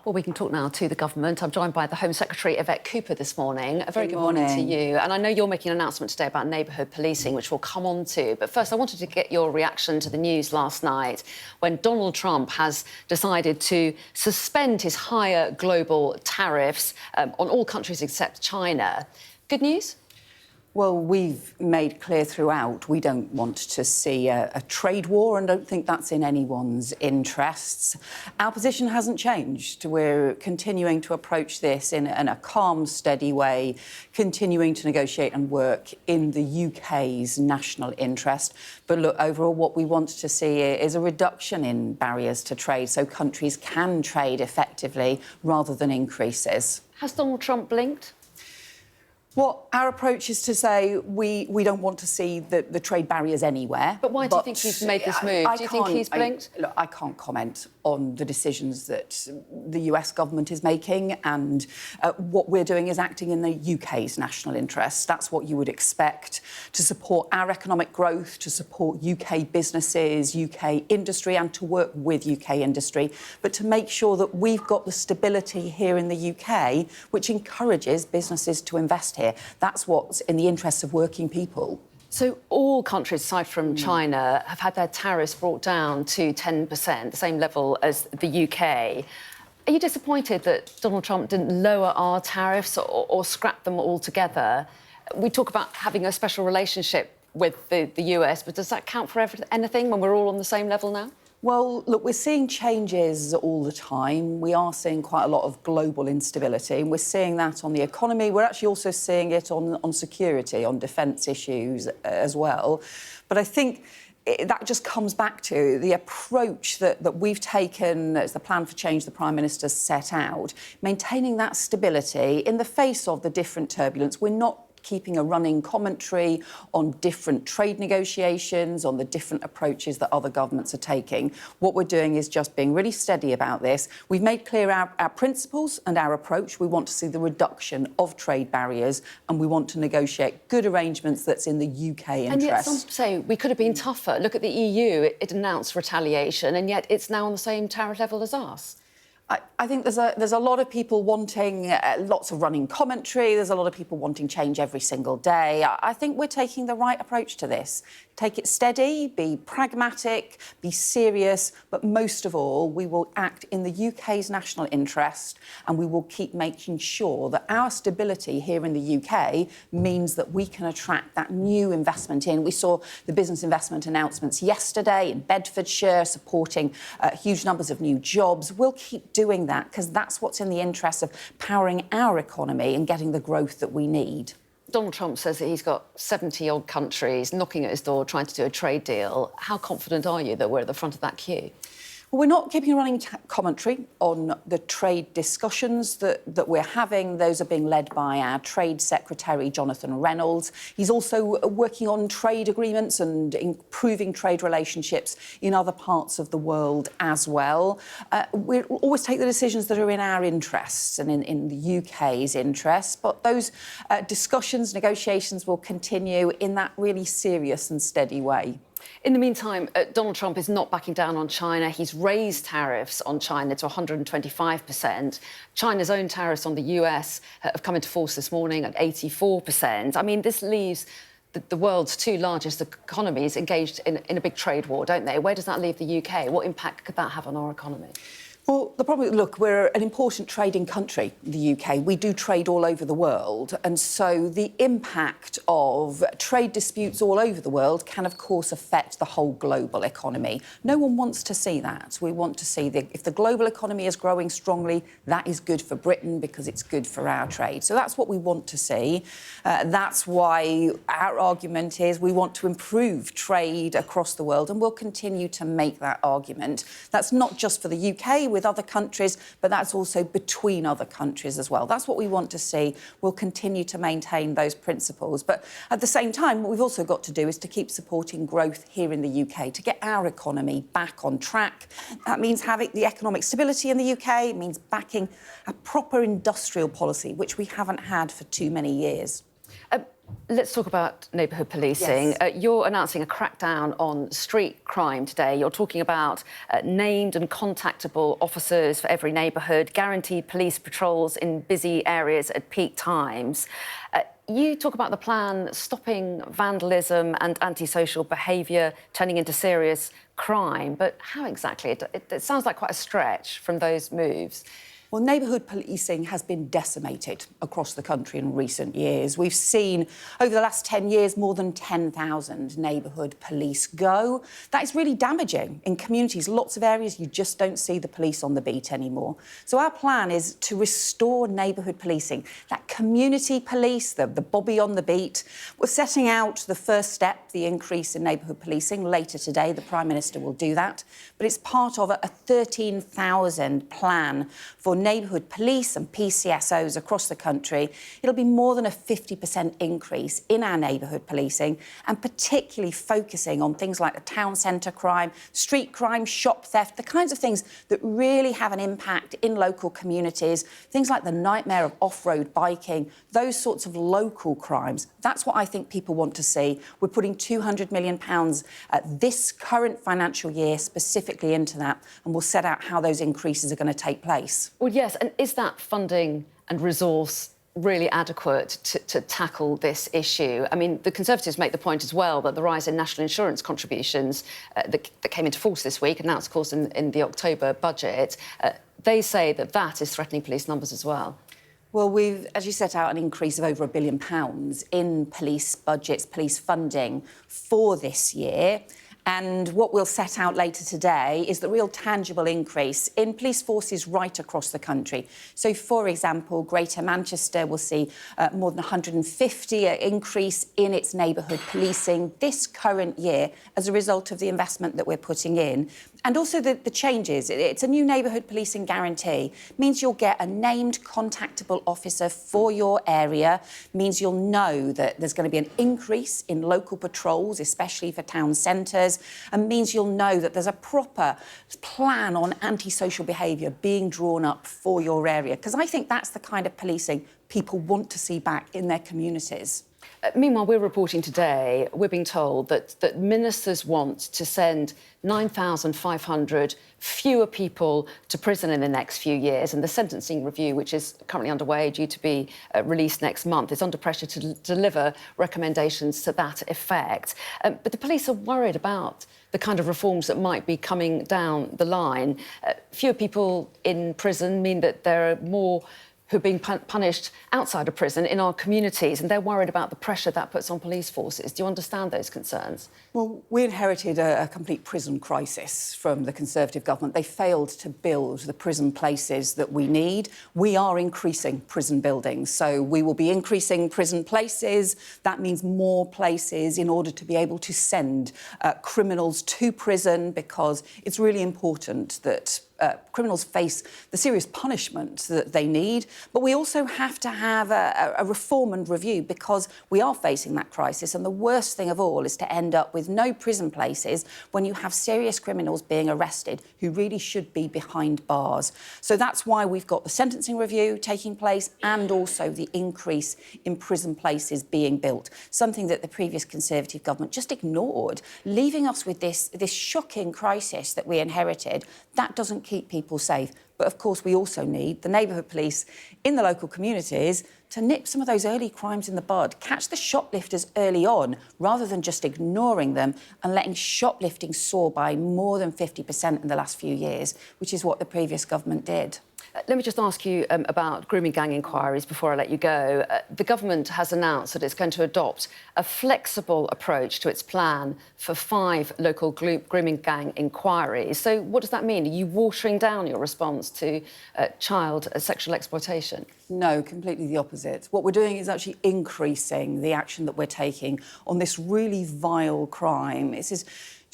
Well, we can talk now to the government. I'm joined by the Home Secretary Yvette Cooper this morning. A very good morning to you. And I know you're making an announcement today about neighbourhood policing, which we'll come on to. But first, I wanted to get your reaction to the news last night when Donald Trump has decided to suspend his higher global tariffs on all countries except China. Good news? Well, we've made clear throughout we don't want to see a trade war and don't think that's in anyone's interests. Our position hasn't changed. We're continuing to approach this in a calm, steady way, continuing to negotiate and work in the UK's national interest. But look, overall, what we want to see is a reduction in barriers to trade so countries can trade effectively rather than increases. Has Donald Trump blinked? Well, our approach is to say we don't want to see the trade barriers anywhere. But why do you think he's made this move? Do you think he's blinked? Look, I can't comment on the decisions that the US government is making, and what we're doing is acting in the UK's national interest. That's what you would expect to support our economic growth, to support UK businesses, UK industry, and to work with UK industry, but to make sure that we've got the stability here in the UK, which encourages businesses to invest here. That's what's in the interests of working people. So all countries, aside from China, have had their tariffs brought down to 10%, the same level as the UK. Are you disappointed that Donald Trump didn't lower our tariffs or scrap them altogether? We talk about having a special relationship with the US, but does that count for anything when we're all on the same level now? Well, look, we're seeing changes all the time. We are seeing quite a lot of global instability, and we're seeing that on the economy. We're actually also seeing it on security, on defence issues as well. But I think that just comes back to the approach that we've taken as the plan for change the Prime Minister's set out, maintaining that stability in the face of the different turbulence. We're not keeping a running commentary on different trade negotiations, on the different approaches that other governments are taking. What we're doing is just being really steady about this. We've made clear our principles and our approach. We want to see the reduction of trade barriers, and we want to negotiate good arrangements that's in the UK interest. And yet some say we could have been tougher. Look at the EU, it announced retaliation, and yet it's now on the same tariff level as us. I think there's a lot of people wanting lots of running commentary. There's a lot of people wanting change every single day. I think we're taking the right approach to this. Take it steady, be pragmatic, be serious, but most of all, we will act in the UK's national interest, and we will keep making sure that our stability here in the UK means that we can attract that new investment in. We saw the business investment announcements yesterday in Bedfordshire, supporting huge numbers of new jobs. We'll keep doing that because that's what's in the interest of powering our economy and getting the growth that we need. Donald Trump says that he's got 70-odd countries knocking at his door trying to do a trade deal. How confident are you that we're at the front of that queue? Well, we're not keeping a running commentary on the trade discussions that we're having. Those are being led by our Trade Secretary, Jonathan Reynolds. He's also working on trade agreements and improving trade relationships in other parts of the world as well. We always take the decisions that are in our interests and in the UK's interests, but those discussions, negotiations will continue in that really serious and steady way. In the meantime, Donald Trump is not backing down on China. He's raised tariffs on China to 125%. China's own tariffs on the US have come into force this morning at 84%. I mean, this leaves the world's two largest economies engaged in a big trade war, don't they? Where does that leave the UK? What impact could that have on our economy? Well, the problem, look, we're an important trading country, the UK. We do trade all over the world. And so the impact of trade disputes all over the world can, of course, affect the whole global economy. No one wants to see that. We want to see if the global economy is growing strongly, that is good for Britain because it's good for our trade. So that's what we want to see. That's why our argument is we want to improve trade across the world, and we'll continue to make that argument. That's not just for the UK, with other countries, but that's also between other countries as well. That's what we want to see. We'll continue to maintain those principles. But at the same time, what we've also got to do is to keep supporting growth here in the UK, to get our economy back on track. That means having the economic stability in the UK. It means backing a proper industrial policy, which we haven't had for too many years. Let's talk about neighbourhood policing. Yes. You're announcing a crackdown on street crime today. You're talking about named and contactable officers for every neighbourhood, guaranteed police patrols in busy areas at peak times. You talk about the plan stopping vandalism and antisocial behaviour turning into serious crime, but how exactly? It sounds like quite a stretch from those moves. Well, neighbourhood policing has been decimated across the country in recent years. We've seen, over the last 10 years, more than 10,000 neighbourhood police go. That is really damaging in communities. Lots of areas you just don't see the police on the beat anymore. So our plan is to restore neighbourhood policing, that community police, the bobby on the beat. We're setting out the first step, the increase in neighbourhood policing. Later today, the Prime Minister will do that. But it's part of a 13,000 plan for neighbourhood police and PCSOs across the country. It'll be more than a 50% increase in our neighbourhood policing, and particularly focusing on things like the town centre crime, street crime, shop theft, the kinds of things that really have an impact in local communities, things like the nightmare of off-road biking, those sorts of local crimes. That's what I think people want to see. We're putting £200 million this current financial year specifically into that, and we'll set out how those increases are going to take place. Well, yes, and is that funding and resource really adequate to tackle this issue? I mean, the Conservatives make the point as well that the rise in national insurance contributions that came into force this week, announced, of course, in the October budget, they say that that is threatening police numbers as well. Well, we've actually set out an increase of over £1 billion in police budgets, police funding for this year. And what we'll set out later today is the real tangible increase in police forces right across the country. So, for example, Greater Manchester will see more than 150 increase in its neighbourhood policing this current year as a result of the investment that we're putting in. And also the changes. It's a new neighbourhood policing guarantee. It means you'll get a named contactable officer for your area. It means you'll know that there's going to be an increase in local patrols, especially for town centres, and means you'll know that there's a proper plan on antisocial behaviour being drawn up for your area. Because I think that's the kind of policing people want to see back in their communities. Meanwhile, we're reporting today, we're being told that ministers want to send 9,500 fewer people to prison in the next few years, and the sentencing review, which is currently underway, due to be released next month, is under pressure to deliver recommendations to that effect. But the police are worried about the kind of reforms that might be coming down the line. Fewer people in prison mean that there are more who are being punished outside of prison in our communities, and they're worried about the pressure that puts on police forces. Do you understand those concerns? Well, we inherited a complete prison crisis from the Conservative government. They failed to build the prison places that we need. We are increasing prison buildings, so we will be increasing prison places. That means more places in order to be able to send criminals to prison, because it's really important that criminals face the serious punishment that they need. But we also have to have a reform and review, because we are facing that crisis. And the worst thing of all is to end up with no prison places when you have serious criminals being arrested who really should be behind bars. So that's why we've got the sentencing review taking place, and also the increase in prison places being built, something that the previous Conservative government just ignored, leaving us with this shocking crisis that we inherited. That doesn't keep people safe. But of course, we also need the neighbourhood police in the local communities to nip some of those early crimes in the bud, catch the shoplifters early on, rather than just ignoring them and letting shoplifting soar by more than 50% in the last few years, which is what the previous government did. Let me just ask you about grooming gang inquiries before I let you go. The government has announced that it's going to adopt a flexible approach to its plan for 5 local grooming gang inquiries. So what does that mean? Are you watering down your response to child sexual exploitation? No, completely the opposite. What we're doing is actually increasing the action that we're taking on this really vile crime. This is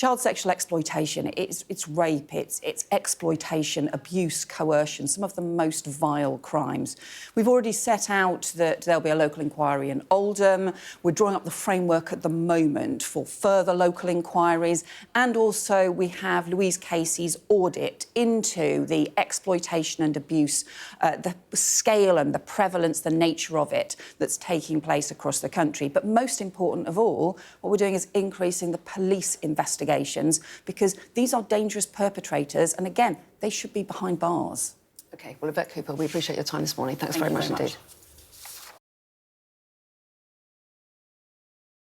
Child sexual exploitation, it's rape, it's exploitation, abuse, coercion, some of the most vile crimes. We've already set out that there'll be a local inquiry in Oldham. We're drawing up the framework at the moment for further local inquiries, and also we have Louise Casey's audit into the exploitation and abuse, the scale and the prevalence, the nature of it that's taking place across the country. But most important of all, what we're doing is increasing the police investigations, because these are dangerous perpetrators, and again, they should be behind bars. OK, well, Yvette Cooper, we appreciate your time this morning. Thanks very much indeed.